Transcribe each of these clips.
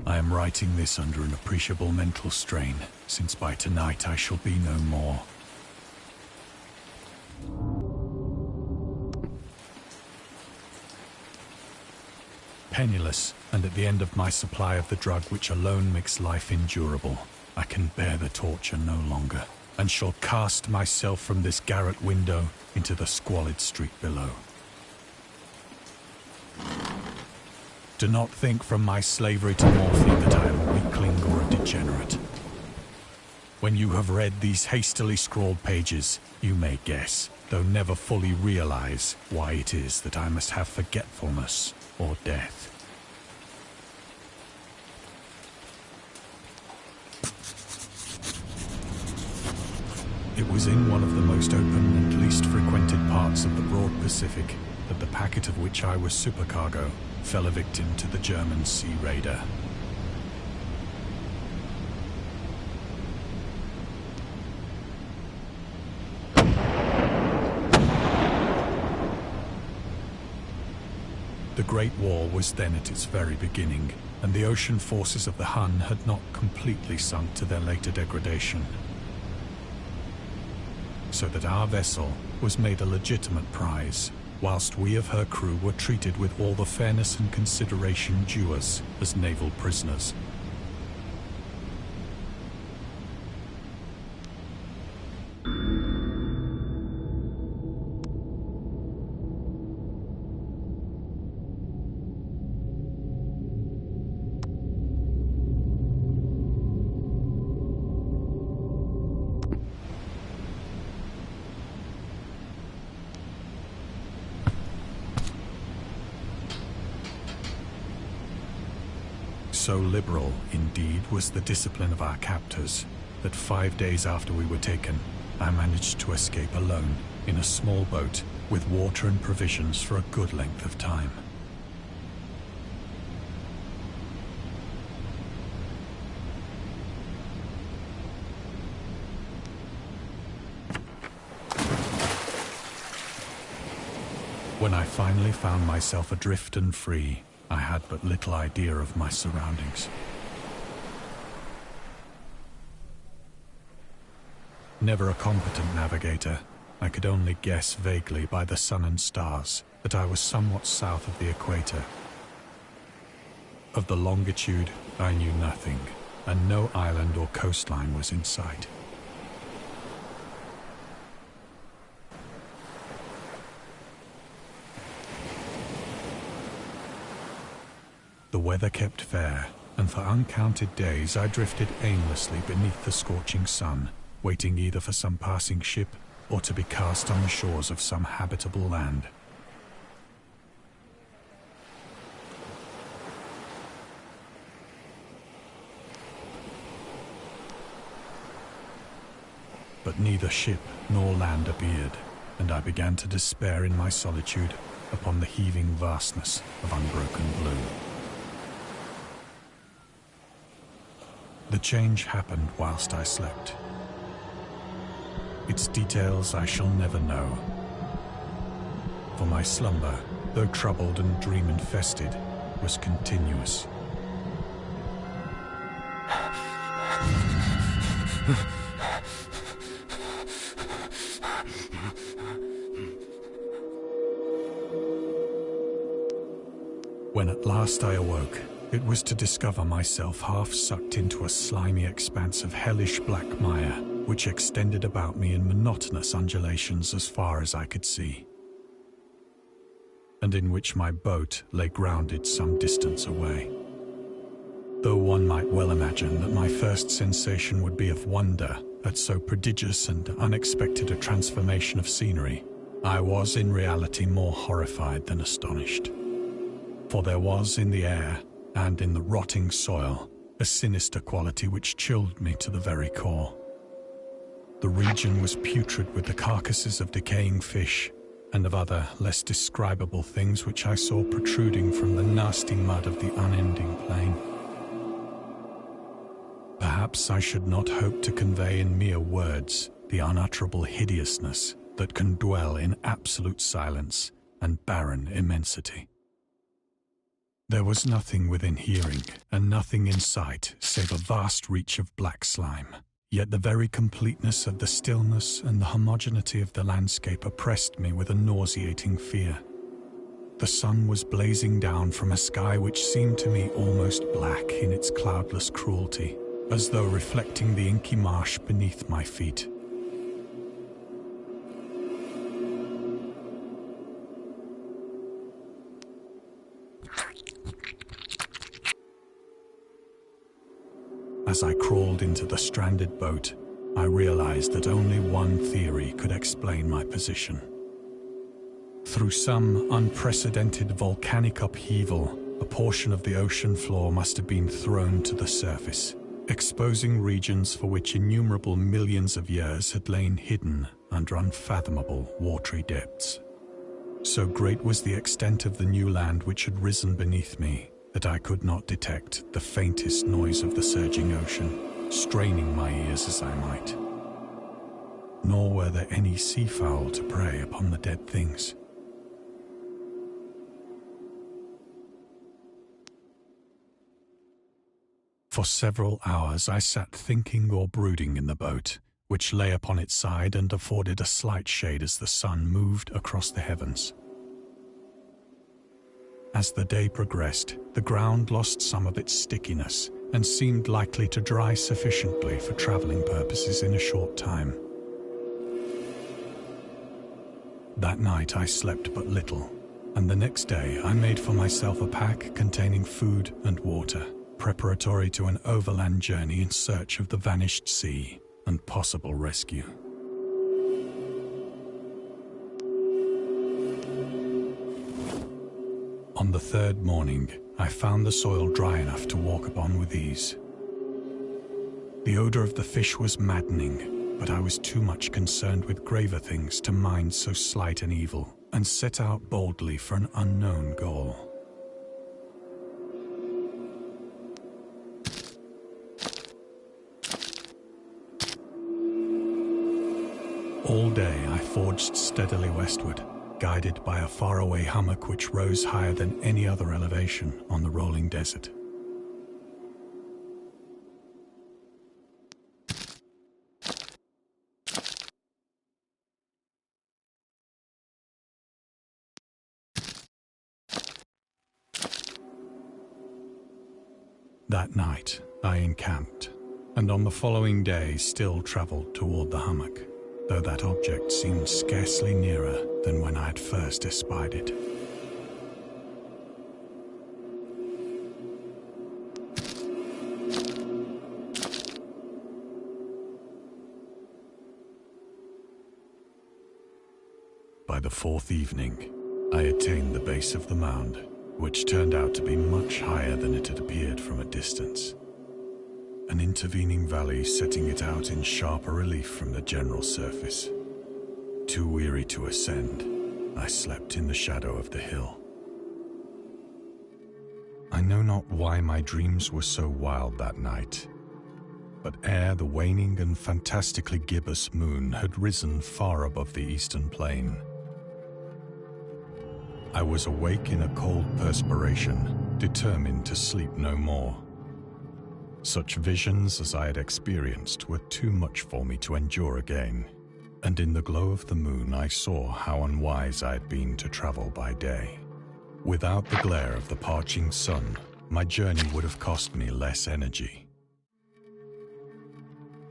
I am writing this under an appreciable mental strain, since by tonight I shall be no more. Penniless, and at the end of my supply of the drug which alone makes life endurable, I can bear the torture no longer, and shall cast myself from this garret window into the squalid street below. Do not think from my slavery to morphine that I am a weakling or a degenerate. When you have read these hastily scrawled pages, you may guess, though never fully realize, why it is that I must have forgetfulness or death. It was in one of the most open and least frequented parts of the broad Pacific that the packet of which I was supercargo fell a victim to the German sea raider. The Great War was then at its very beginning, and the ocean forces of the Hun had not completely sunk to their later degradation. So that our vessel was made a legitimate prize, whilst we of her crew were treated with all the fairness and consideration due us as naval prisoners. So liberal, indeed, was the discipline of our captors, that 5 days after we were taken, I managed to escape alone, in a small boat, with water and provisions for a good length of time. When I finally found myself adrift and free, I had but little idea of my surroundings. Never a competent navigator, I could only guess vaguely by the sun and stars that I was somewhat south of the equator. Of the longitude, I knew nothing, and no island or coastline was in sight. The weather kept fair, and for uncounted days I drifted aimlessly beneath the scorching sun, waiting either for some passing ship or to be cast on the shores of some habitable land. But neither ship nor land appeared, and I began to despair in my solitude upon the heaving vastness of unbroken blue. The change happened whilst I slept. Its details I shall never know. For my slumber, though troubled and dream-infested, was continuous. When at last I awoke, it was to discover myself half sucked into a slimy expanse of hellish black mire, which extended about me in monotonous undulations as far as I could see, and in which my boat lay grounded some distance away. Though one might well imagine that my first sensation would be of wonder at so prodigious and unexpected a transformation of scenery, I was in reality more horrified than astonished. For there was in the air, and in the rotting soil, a sinister quality which chilled me to the very core. The region was putrid with the carcasses of decaying fish, and of other, less describable things which I saw protruding from the nasty mud of the unending plain. Perhaps I should not hope to convey in mere words the unutterable hideousness that can dwell in absolute silence and barren immensity. There was nothing within hearing, and nothing in sight, save a vast reach of black slime. Yet the very completeness of the stillness and the homogeneity of the landscape oppressed me with a nauseating fear. The sun was blazing down from a sky which seemed to me almost black in its cloudless cruelty, as though reflecting the inky marsh beneath my feet. As I crawled into the stranded boat, I realized that only one theory could explain my position. Through some unprecedented volcanic upheaval, a portion of the ocean floor must have been thrown to the surface, exposing regions for which innumerable millions of years had lain hidden under unfathomable watery depths. So great was the extent of the new land which had risen beneath me, that I could not detect the faintest noise of the surging ocean, straining my ears as I might. Nor were there any seafowl to prey upon the dead things. For several hours I sat thinking or brooding in the boat, which lay upon its side and afforded a slight shade as the sun moved across the heavens. As the day progressed, the ground lost some of its stickiness and seemed likely to dry sufficiently for traveling purposes in a short time. That night I slept but little, and the next day I made for myself a pack containing food and water, preparatory to an overland journey in search of the vanished sea and possible rescue. On the third morning, I found the soil dry enough to walk upon with ease. The odor of the fish was maddening, but I was too much concerned with graver things to mind so slight an evil, and set out boldly for an unknown goal. All day I forged steadily westward, guided by a faraway hummock which rose higher than any other elevation on the rolling desert. That night I encamped, and on the following day still travelled toward the hummock, though that object seemed scarcely nearer than when I had first espied it. By the fourth evening, I attained the base of the mound, which turned out to be much higher than it had appeared from a distance. An intervening valley setting it out in sharper relief from the general surface. Too weary to ascend, I slept in the shadow of the hill. I know not why my dreams were so wild that night, but ere the waning and fantastically gibbous moon had risen far above the eastern plain, I was awake in a cold perspiration, determined to sleep no more. Such visions as I had experienced were too much for me to endure again, and in the glow of the moon I saw how unwise I had been to travel by day. Without the glare of the parching sun, my journey would have cost me less energy.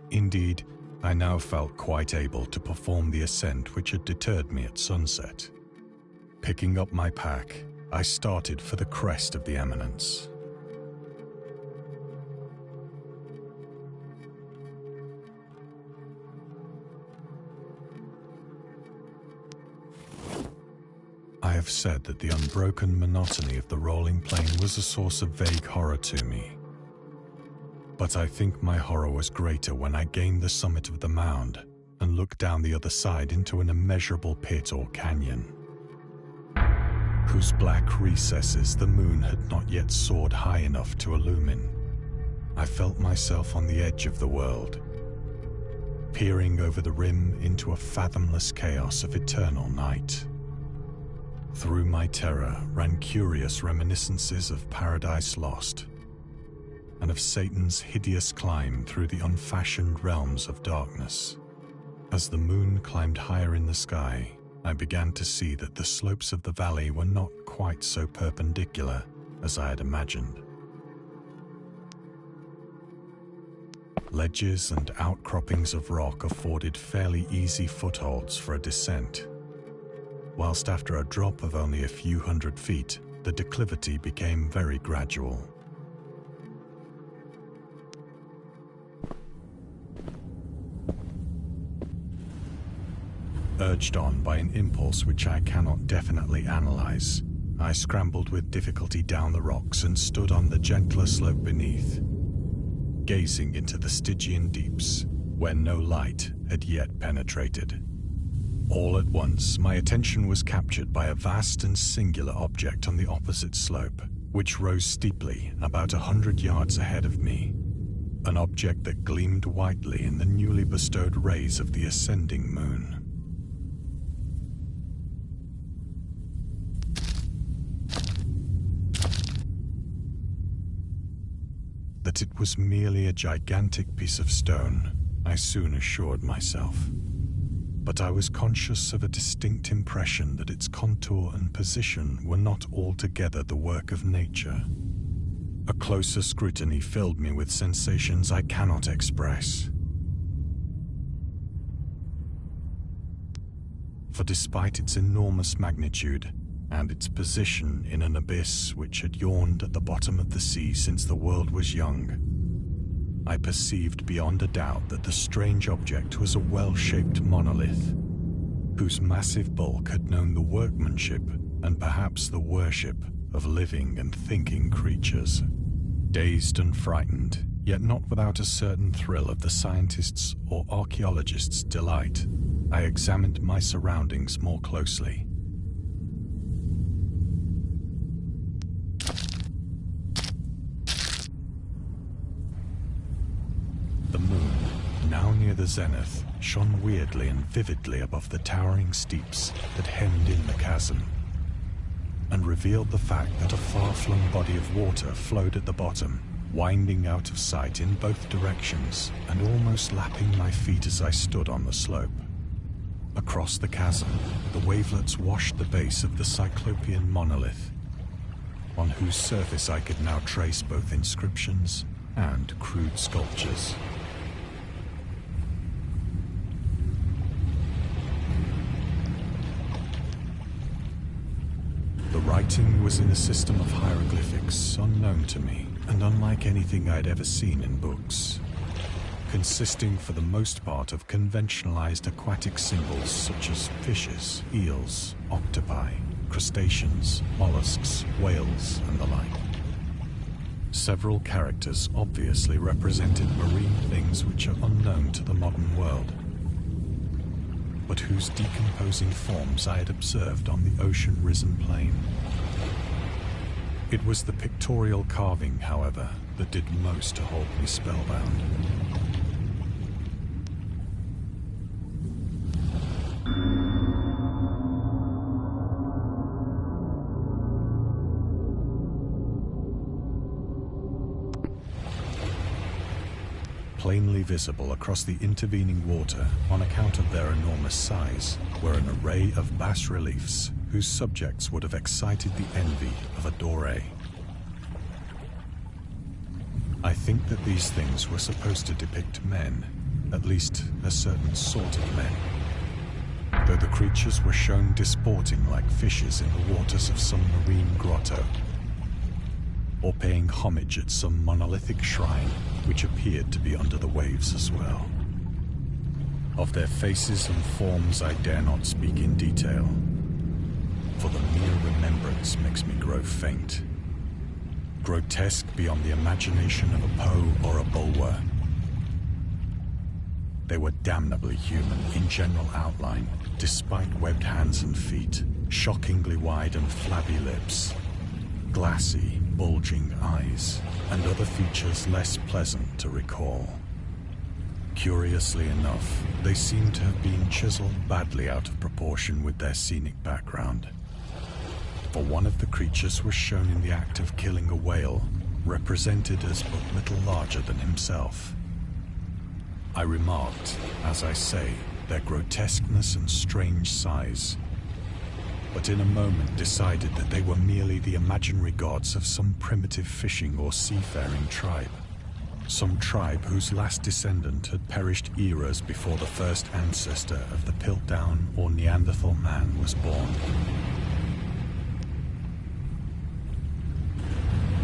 Indeed, I now felt quite able to perform the ascent which had deterred me at sunset. Picking up my pack, I started for the crest of the eminence. I have said that the unbroken monotony of the rolling plain was a source of vague horror to me. But I think my horror was greater when I gained the summit of the mound and looked down the other side into an immeasurable pit or canyon, whose black recesses the moon had not yet soared high enough to illumine. I felt myself on the edge of the world, peering over the rim into a fathomless chaos of eternal night. Through my terror ran curious reminiscences of Paradise Lost, and of Satan's hideous climb through the unfashioned realms of darkness. As the moon climbed higher in the sky, I began to see that the slopes of the valley were not quite so perpendicular as I had imagined. Ledges and outcroppings of rock afforded fairly easy footholds for a descent, whilst after a drop of only a few hundred feet, the declivity became very gradual. Urged on by an impulse which I cannot definitely analyze, I scrambled with difficulty down the rocks and stood on the gentler slope beneath, gazing into the Stygian deeps, where no light had yet penetrated. All at once, my attention was captured by a vast and singular object on the opposite slope, which rose steeply about 100 yards ahead of me, an object that gleamed whitely in the newly bestowed rays of the ascending moon. That it was merely a gigantic piece of stone, I soon assured myself. But I was conscious of a distinct impression that its contour and position were not altogether the work of nature. A closer scrutiny filled me with sensations I cannot express. For despite its enormous magnitude, and its position in an abyss which had yawned at the bottom of the sea since the world was young, I perceived beyond a doubt that the strange object was a well-shaped monolith, whose massive bulk had known the workmanship and perhaps the worship of living and thinking creatures. Dazed and frightened, yet not without a certain thrill of the scientist's or archaeologist's delight, I examined my surroundings more closely. The moon, now near the zenith, shone weirdly and vividly above the towering steeps that hemmed in the chasm, and revealed the fact that a far-flung body of water flowed at the bottom, winding out of sight in both directions and almost lapping my feet as I stood on the slope. Across the chasm, the wavelets washed the base of the cyclopean monolith, on whose surface I could now trace both inscriptions and crude sculptures. The writing was in a system of hieroglyphics unknown to me and unlike anything I'd ever seen in books, consisting for the most part of conventionalized aquatic symbols such as fishes, eels, octopi, crustaceans, mollusks, whales, and the like. Several characters obviously represented marine things which are unknown to the modern world, but whose decomposing forms I had observed on the ocean-risen plain. It was the pictorial carving, however, that did most to hold me spellbound. Plainly visible across the intervening water on account of their enormous size were an array of bas-reliefs whose subjects would have excited the envy of a Doré. I think that these things were supposed to depict men, at least a certain sort of men, though the creatures were shown disporting like fishes in the waters of some marine grotto, or paying homage at some monolithic shrine which appeared to be under the waves as well. Of their faces and forms I dare not speak in detail, for the mere remembrance makes me grow faint. Grotesque beyond the imagination of a Poe or a Bulwer. They were damnably human in general outline, despite webbed hands and feet, shockingly wide and flabby lips, glassy, bulging eyes, and other features less pleasant to recall. Curiously enough, they seem to have been chiseled badly out of proportion with their scenic background. for one of the creatures was shown in the act of killing a whale, represented as but little larger than himself. I remarked, as I say, their grotesqueness and strange size, but in a moment decided that they were merely the imaginary gods of some primitive fishing or seafaring tribe. Some tribe whose last descendant had perished eras before the first ancestor of the Piltdown or Neanderthal man was born.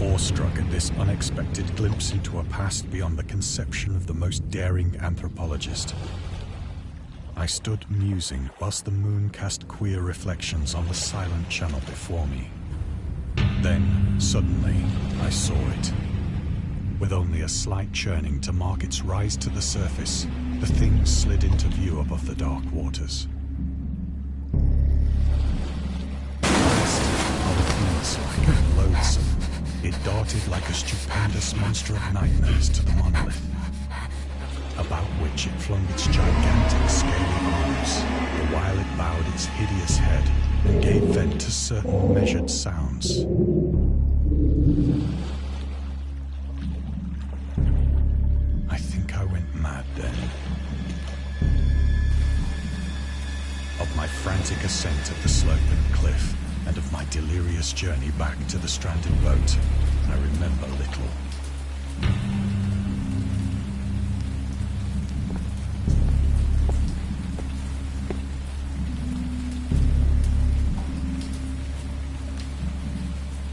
Awestruck at this unexpected glimpse into a past beyond the conception of the most daring anthropologist, I stood musing whilst the moon cast queer reflections on the silent channel before me. Then, suddenly, I saw it. With only a slight churning to mark its rise to the surface, the thing slid into view above the dark waters. Unfeels-like and loathsome, it darted like a stupendous monster of nightmares to the monolith, about which it flung its gigantic scaly arms, the while it bowed its hideous head and gave vent to certain measured sounds. I think I went mad then. Of my frantic ascent of the sloping cliff and of my delirious journey back to the stranded boat, I remember little.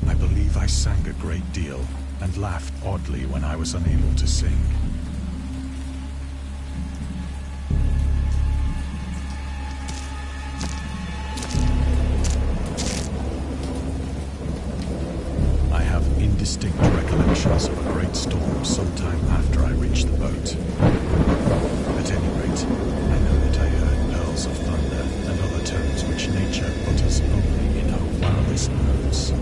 I believe I sang a great deal and laughed oddly when I was unable to sing. Distinct recollections of a great storm sometime after I reached the boat. At any rate, I know that I heard pearls of thunder and other tones which nature utters only in her wildest notes.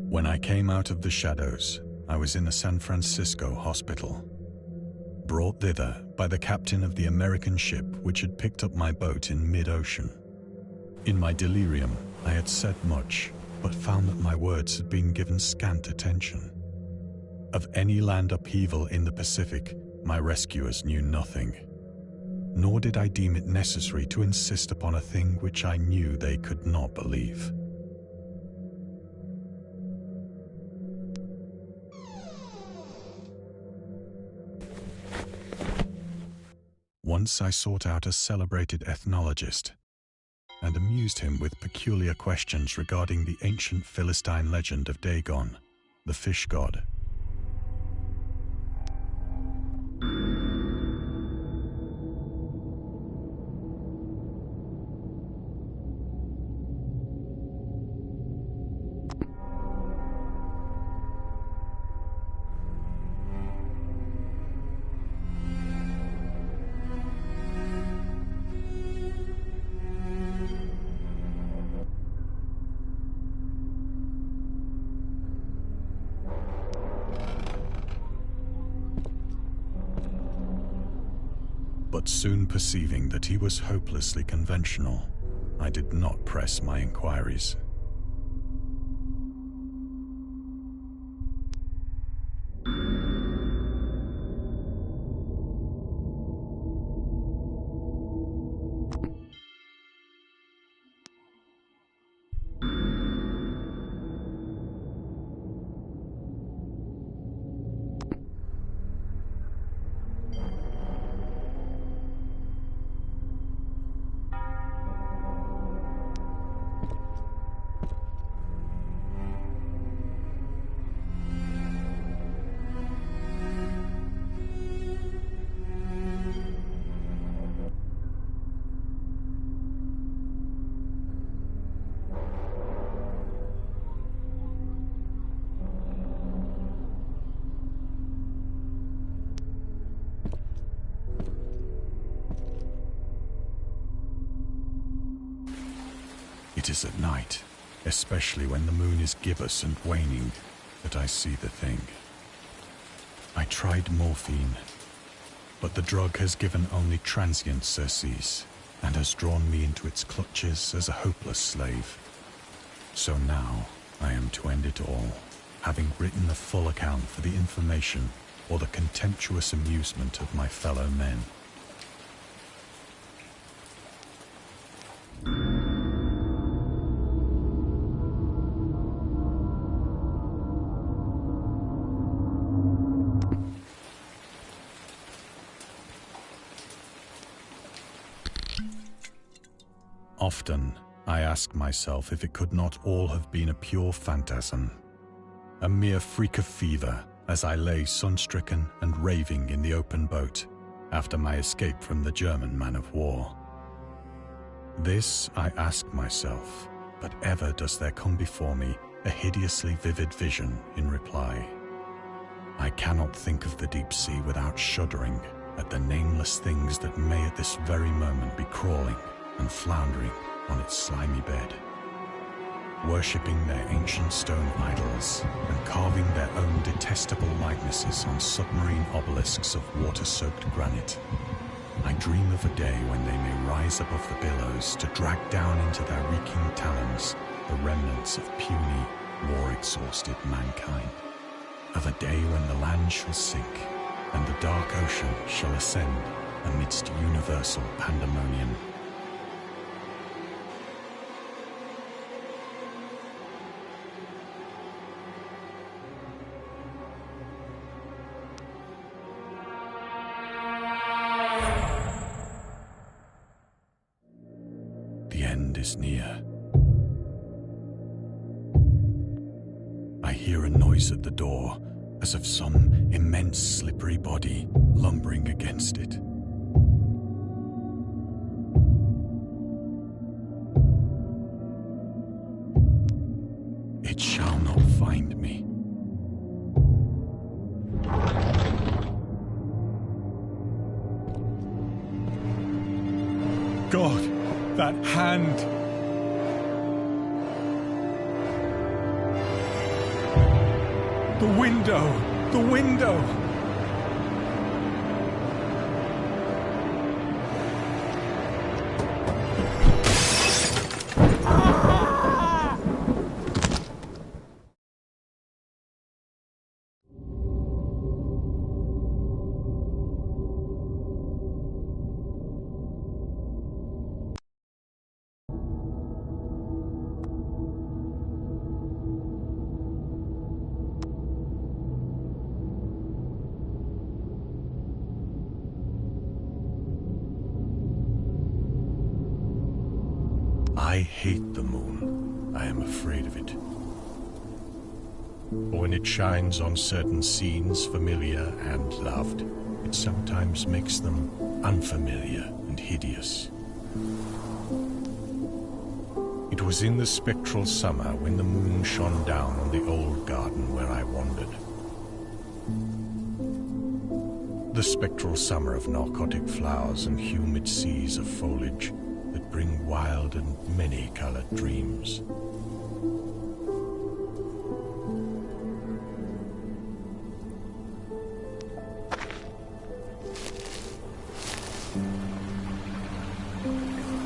When I came out of the shadows, I was in a San Francisco hospital, brought thither by the captain of the American ship which had picked up my boat in mid-ocean. In my delirium, I had said much, but found that my words had been given scant attention. Of any land upheaval in the Pacific, my rescuers knew nothing, nor did I deem it necessary to insist upon a thing which I knew they could not believe. Once I sought out a celebrated ethnologist and amused him with peculiar questions regarding the ancient Philistine legend of Dagon, the fish god. But soon perceiving that he was hopelessly conventional, I did not press my inquiries. It is at night, especially when the moon is gibbous and waning, that I see the thing. I tried morphine, but the drug has given only transient surcease and has drawn me into its clutches as a hopeless slave. So now I am to end it all, having written a full account for the information or the contemptuous amusement of my fellow men. Often, I ask myself if it could not all have been a pure phantasm, a mere freak of fever as I lay sun-stricken and raving in the open boat after my escape from the German man-of-war. This I ask myself, but ever does there come before me a hideously vivid vision in reply. I cannot think of the deep sea without shuddering at the nameless things that may at this very moment be crawling and floundering on its slimy bed, worshipping their ancient stone idols and carving their own detestable likenesses on submarine obelisks of water-soaked granite. I dream of a day when they may rise above the billows to drag down into their reeking talons the remnants of puny, war-exhausted mankind. Of a day when the land shall sink and the dark ocean shall ascend amidst universal pandemonium. The end is near. I hear a noise at the door, as of some immense slippery body lumbering against it. It shall not find me. God, that hand! The window! The window! I hate the moon. I am afraid of it. When it shines on certain scenes familiar and loved, it sometimes makes them unfamiliar and hideous. It was in the spectral summer when the moon shone down on the old garden where I wandered. The spectral summer of narcotic flowers and humid seas of foliage that bring wild and many-colored dreams.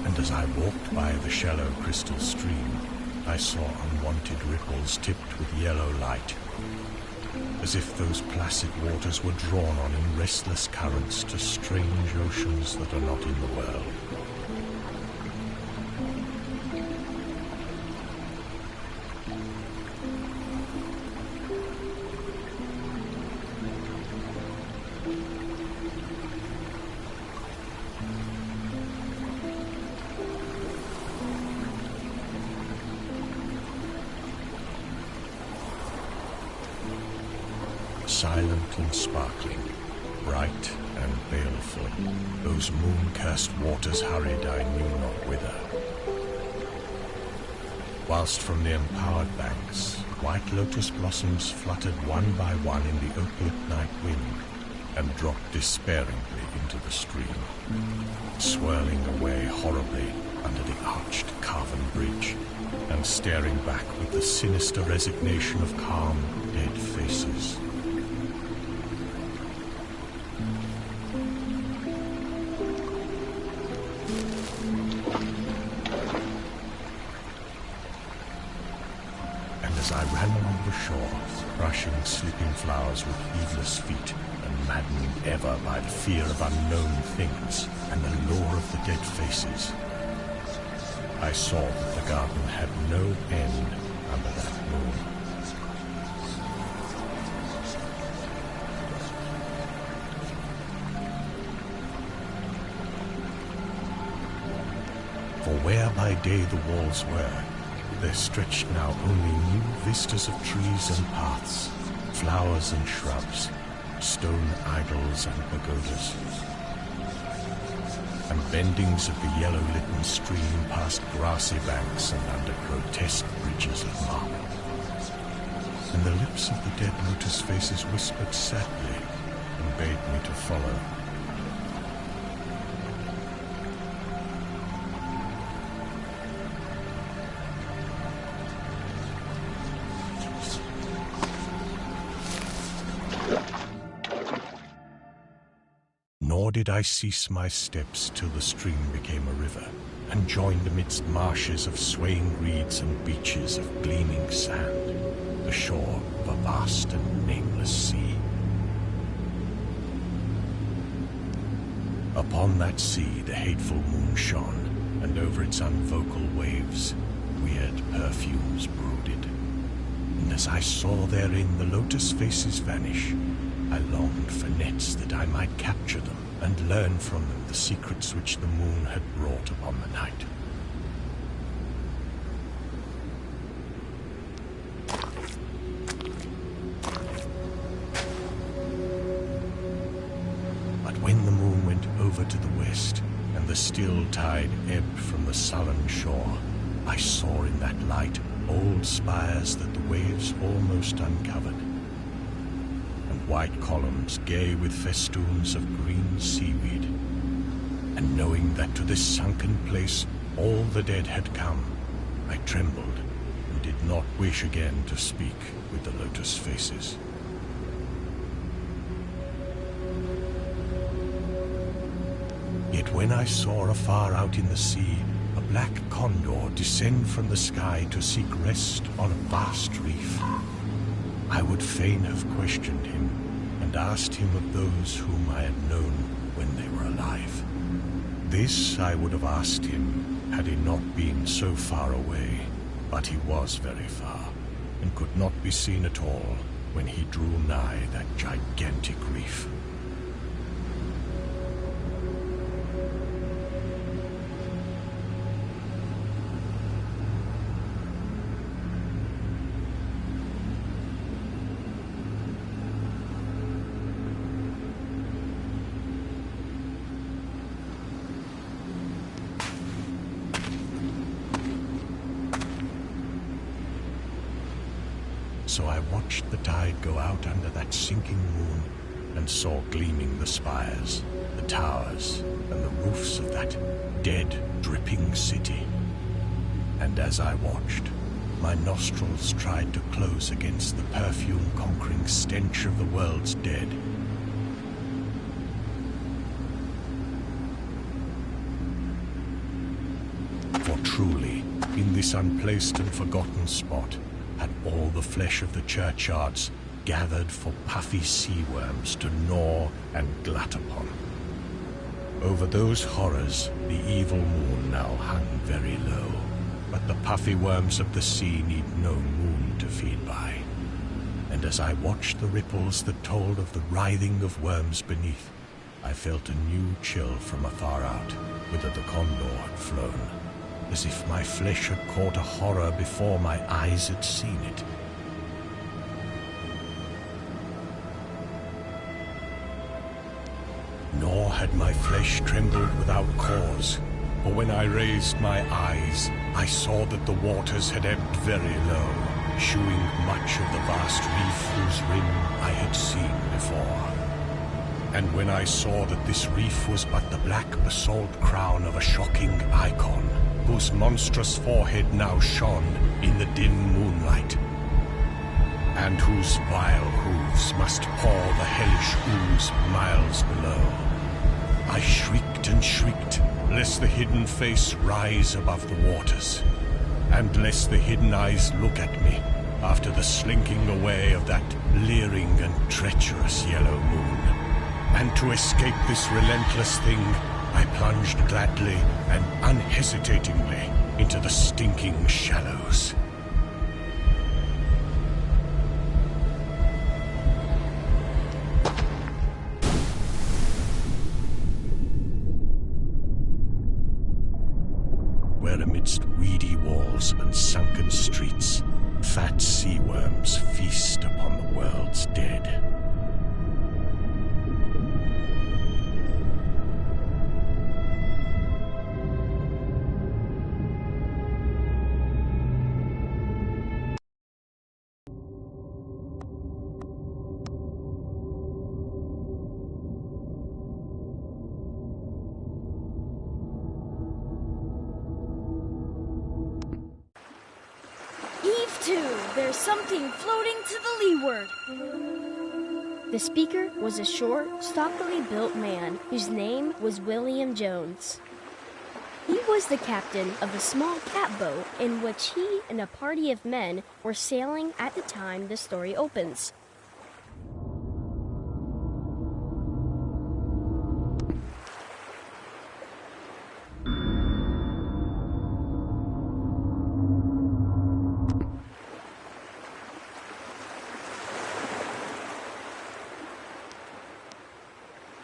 And as I walked by the shallow crystal stream, I saw unwanted ripples tipped with yellow light, as if those placid waters were drawn on in restless currents to strange oceans that are not in the world. Silent and sparkling, bright and baleful, those moon-cursed waters hurried I knew not whither. Whilst from the empowered banks, white lotus blossoms fluttered one by one in the opiate night wind and dropped despairingly into the stream, swirling away horribly under the arched carven bridge and staring back with the sinister resignation of calm, dead faces. I ran along the shore, brushing sleeping flowers with heedless feet, and maddened ever by the fear of unknown things and the lure of the dead faces. I saw that the garden had no end under that moon. For where by day the walls were, there stretched now only new vistas of trees and paths, flowers and shrubs, stone idols and pagodas, and bendings of the yellow-litten stream past grassy banks and under grotesque bridges of marble. And the lips of the dead lotus faces whispered sadly and bade me to follow. Nor did I cease my steps till the stream became a river, and joined amidst marshes of swaying reeds and beaches of gleaming sand, the shore of a vast and nameless sea. Upon that sea the hateful moon shone, and over its unvocal waves weird perfumes brooded. And as I saw therein the lotus faces vanish, I longed for nets that I might capture them and learn from them the secrets which the moon had brought upon the night. But when the moon went over to the west, and the still tide ebbed from the sullen shore, I saw in that light old spires that the waves almost uncovered, white columns gay with festoons of green seaweed. And knowing that to this sunken place all the dead had come, I trembled and did not wish again to speak with the lotus faces. Yet when I saw afar out in the sea a black condor descend from the sky to seek rest on a vast reef, I would fain have questioned him and asked him of those whom I had known when they were alive. This I would have asked him had he not been so far away, but he was very far, and could not be seen at all when he drew nigh that gigantic reef. So I watched the tide go out under that sinking moon, and saw gleaming the spires, the towers, and the roofs of that dead, dripping city. And as I watched, my nostrils tried to close against the perfume-conquering stench of the world's dead. For truly, in this unplaced and forgotten spot, had all the flesh of the churchyards gathered for puffy sea worms to gnaw and glut upon. Over those horrors the evil moon now hung very low, but the puffy worms of the sea need no moon to feed by. And as I watched the ripples that told of the writhing of worms beneath, I felt a new chill from afar out, whither the condor had flown, as if my flesh had caught a horror before my eyes had seen it. Nor had my flesh trembled without cause, for when I raised my eyes, I saw that the waters had ebbed very low, shewing much of the vast reef whose rim I had seen before. And when I saw that this reef was but the black basalt crown of a shocking icon, whose monstrous forehead now shone in the dim moonlight, and whose vile hooves must pour the hellish ooze miles below, I shrieked and shrieked, lest the hidden face rise above the waters, and lest the hidden eyes look at me, after the slinking away of that leering and treacherous yellow moon. And to escape this relentless thing, I plunged gladly and unhesitatingly into the stinking shallows. Where amidst weedy walls and sunken streets, fat sea worms feast upon the world's dead. Heave to! There's something floating to the leeward! The speaker was a short, stockily built man whose name was William Jones. He was the captain of a small catboat in which he and a party of men were sailing at the time the story opens.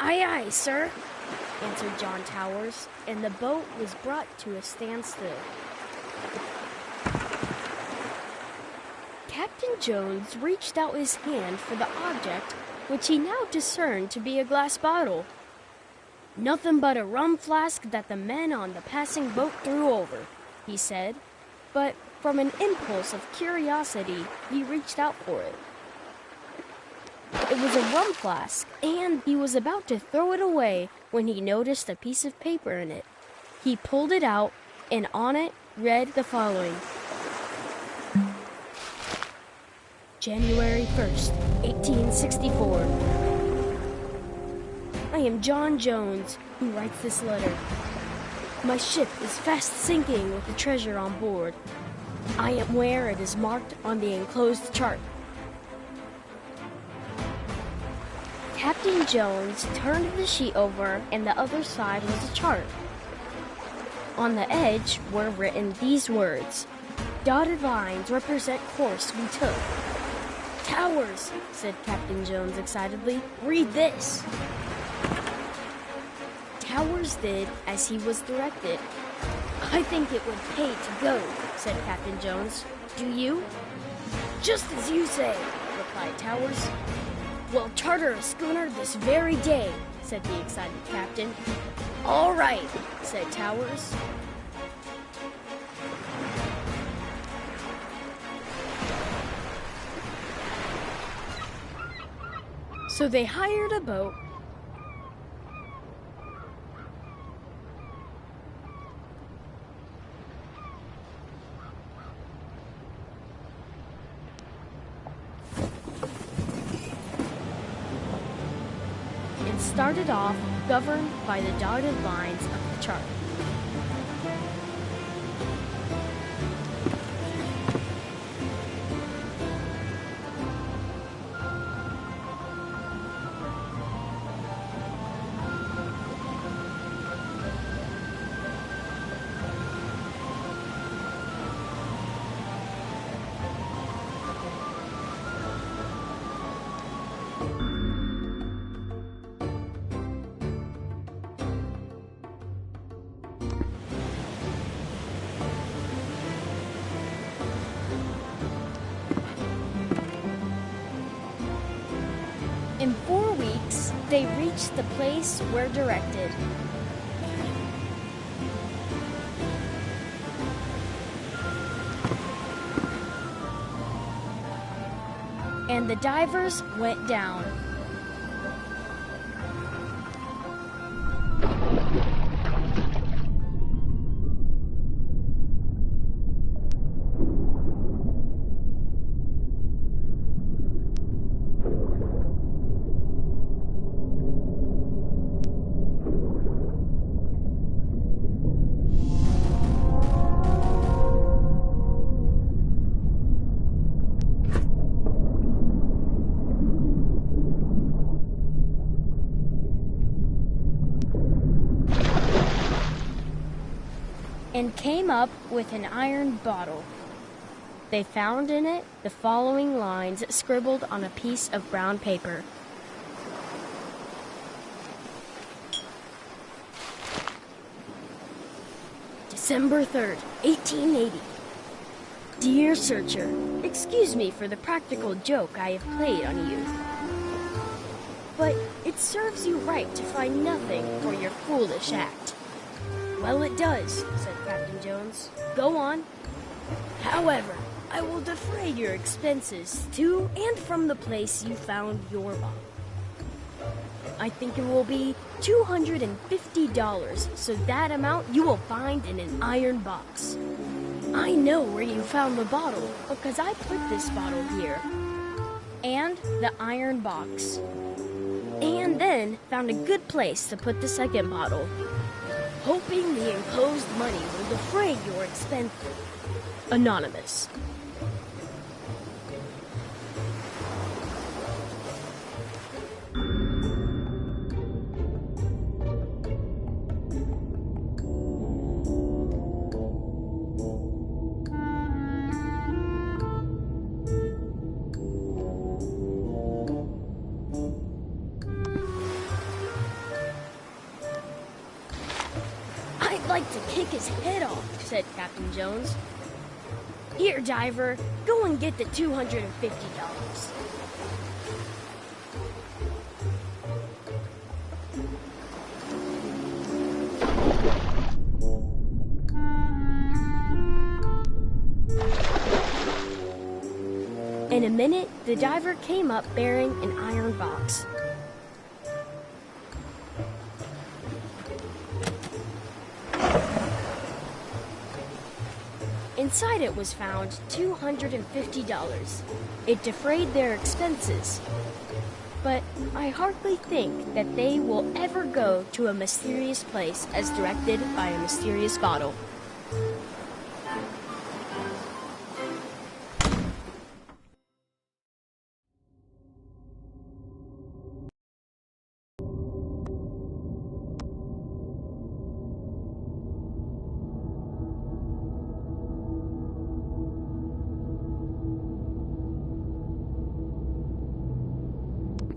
Aye, aye, sir, answered John Towers, and the boat was brought to a standstill. Captain Jones reached out his hand for the object, which he now discerned to be a glass bottle. "Nothing but a rum flask that the men on the passing boat threw over," he said, but from an impulse of curiosity, he reached out for it. It was a rum flask, and he was about to throw it away when he noticed a piece of paper in it. He pulled it out, and on it read the following. January 1st, 1864. I am John Jones, who writes this letter. My ship is fast sinking with the treasure on board. I am where it is marked on the enclosed chart. Captain Jones turned the sheet over, and the other side was a chart. On the edge were written these words. Dotted lines represent course we took. Towers, said Captain Jones excitedly, read this. Towers did as he was directed. I think it would pay to go, said Captain Jones. Do you? Just as you say, replied Towers. We'll charter a schooner this very day, said the excited captain. All right, said Towers. So they hired a boat and started off, governed by the dotted lines of the chart. In 4 weeks, they reached the place where directed. And the divers went down. and came up with an iron bottle. They found in it the following lines scribbled on a piece of brown paper. December 3rd, 1880. Dear Searcher, excuse me for the practical joke I have played on you. But it serves you right to find nothing for your foolish act. Well, it does, said Captain Jones. Go on. However, I will defray your expenses to and from the place you found your bottle. I think it will be $250, so that amount you will find in an iron box. I know where you found the bottle because I put this bottle here. And the iron box. And then found a good place to put the second bottle. Hoping the enclosed money will defray your expense. Anonymous. I'd like to kick his head off, said Captain Jones. Here, diver, go and get the $250. In a minute, the diver came up bearing an iron box. Inside it was found $250. It defrayed their expenses. But I hardly think that they will ever go to a mysterious place as directed by a mysterious bottle.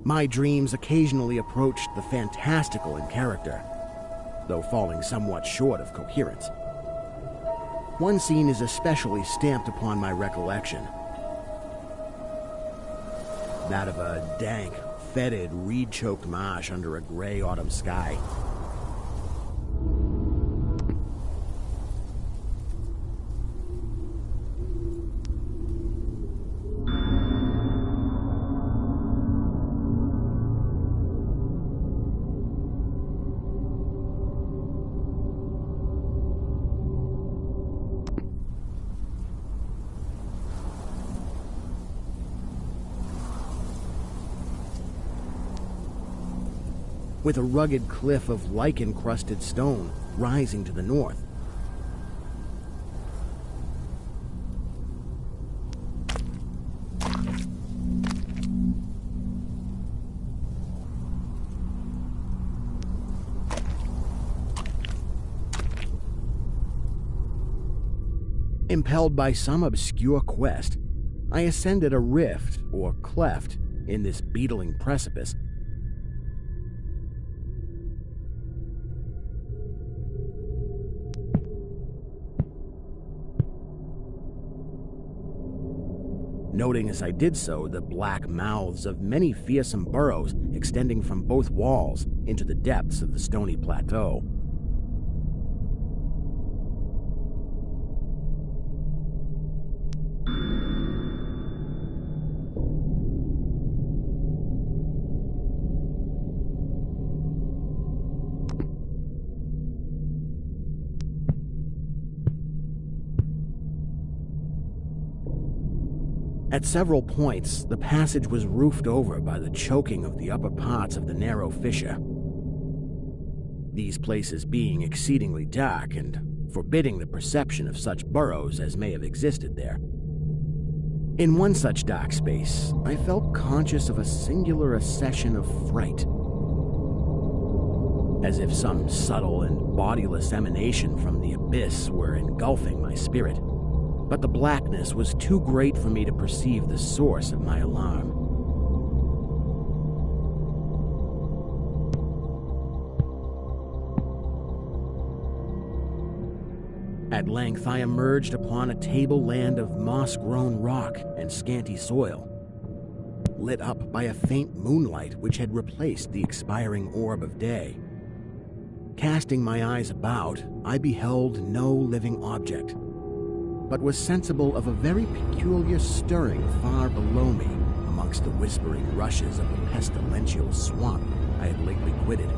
My dreams occasionally approached the fantastical in character, though falling somewhat short of coherence. One scene is especially stamped upon my recollection. That of a dank, fetid, reed-choked marsh under a gray autumn sky. With a rugged cliff of lichen-crusted stone rising to the north. Impelled by some obscure quest, I ascended a rift or cleft in this beetling precipice. Noting as I did so the black mouths of many fearsome burrows extending from both walls into the depths of the stony plateau. At several points, the passage was roofed over by the choking of the upper parts of the narrow fissure. These places being exceedingly dark and forbidding the perception of such burrows as may have existed there. In one such dark space, I felt conscious of a singular accession of fright. as if some subtle and bodiless emanation from the abyss were engulfing my spirit. But the blackness was too great for me to perceive the source of my alarm. At length, I emerged upon a tableland of moss-grown rock and scanty soil, lit up by a faint moonlight which had replaced the expiring orb of day. Casting my eyes about, I beheld no living object, but was sensible of a very peculiar stirring far below me amongst the whispering rushes of the pestilential swamp I had lately quitted.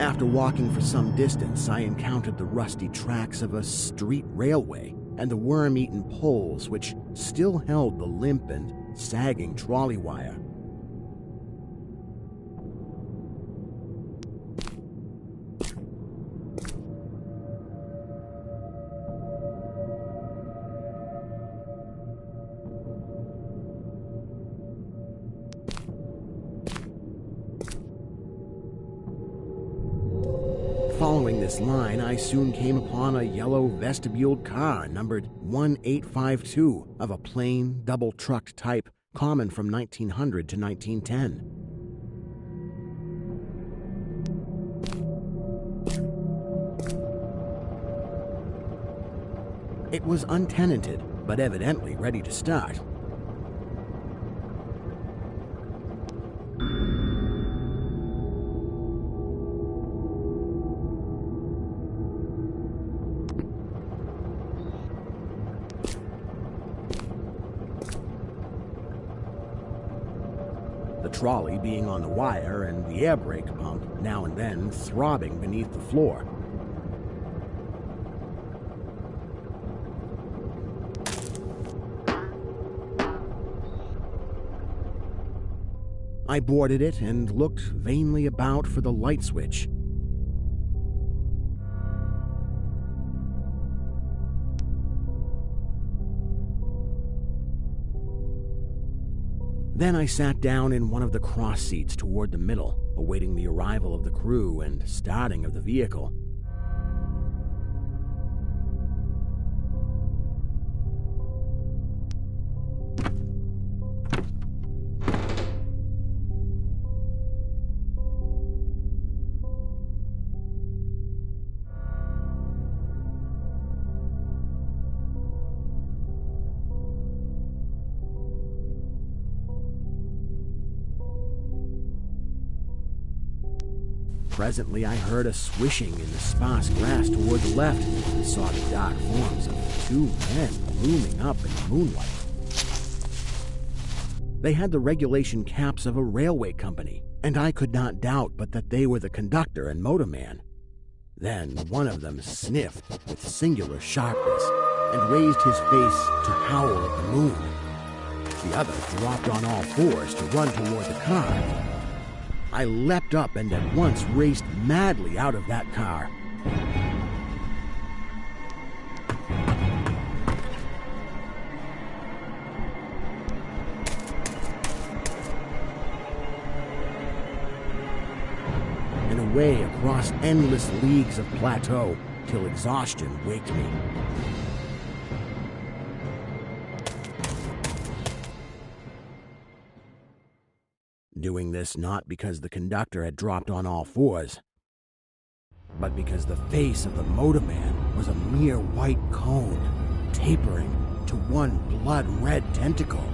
After walking for some distance, I encountered the rusty tracks of a street railway and the worm-eaten poles which still held the limp and sagging trolley wire. Following this line, I soon came upon a yellow vestibuled car numbered 1852 of a plain, double-trucked type common from 1900 to 1910. It was untenanted, but evidently ready to start. The trolley being on the wire and the air brake pump now and then throbbing beneath the floor. I boarded it and looked vainly about for the light switch. Then I sat down in one of the cross seats toward the middle, awaiting the arrival of the crew and starting of the vehicle. Presently, I heard a swishing in the sparse grass toward the left and saw the dark forms of two men looming up in the moonlight. They had the regulation caps of a railway company, and I could not doubt but that they were the conductor and motorman. Then one of them sniffed with singular sharpness and raised his face to howl at the moon. The other dropped on all fours to run toward the car. I leapt up and at once raced madly out of that car. And away across endless leagues of plateau till exhaustion waked me. Doing this not because the conductor had dropped on all fours, but because the face of the motorman was a mere white cone, tapering to one blood-red tentacle.